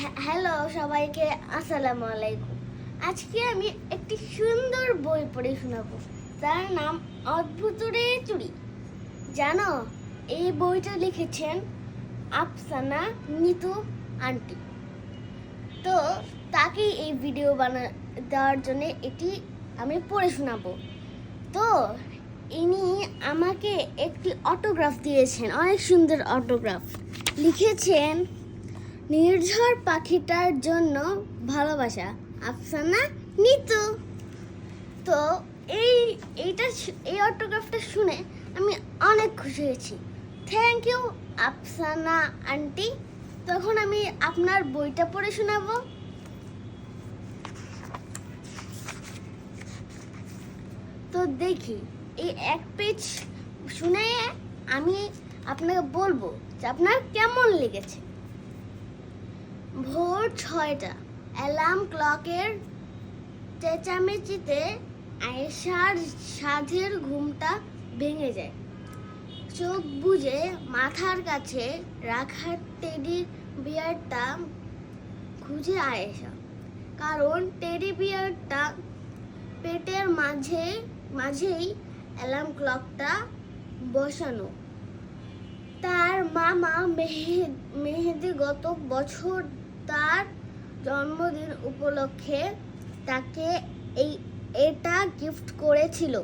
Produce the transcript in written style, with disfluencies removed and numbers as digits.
Hello সবাইকে, আসসালামু আলাইকুম। আজকে আমি একটি সুন্দর বই পড়ে শোনাবো। তার নাম অদ্ভুত রে চুড়ি। জানো, এই বইটা লিখেছেন আফসানা নিতু আন্টি। তো তাকে এই ভিডিও দেওয়ার জন্য এটি আমি পড়ে শোনাবো। তো ইনি আমাকে একটি অটোগ্রাফ দিয়েছেন, অনেক সুন্দর অটোগ্রাফ। লিখেছেন, নির্ঝর পাখিটার জন্য ভালোবাসা, আফসানা নিতু। তো এই অটোগ্রাফটা শুনে আমি অনেক খুশি হয়েছি। Thank you Afsana aunty. তখন আমি আপনার বইটা পড়ে শোনাবো। তো দেখি এই এক পেজ শুনে আমি আপনাকে বলবো যে আপনার কেমন লেগেছে। ভোর 6টা, অ্যালার্ম ক্লকের চেঁচামেচিতে আয়েশার সাধের ঘুমটা ভেঙে যায়। চোখ বুজে মাথার কাছে রাখা টেডি বিয়ারটা খুঁজে আয়েশা, কারণ টেডি বিয়ারটা পেটের মাঝেই অ্যালার্ম ক্লকটা বসানো। তার মামা মেহেদি গত বছর তার জন্মদিন উপলক্ষে তাকে এটা গিফট করেছিল।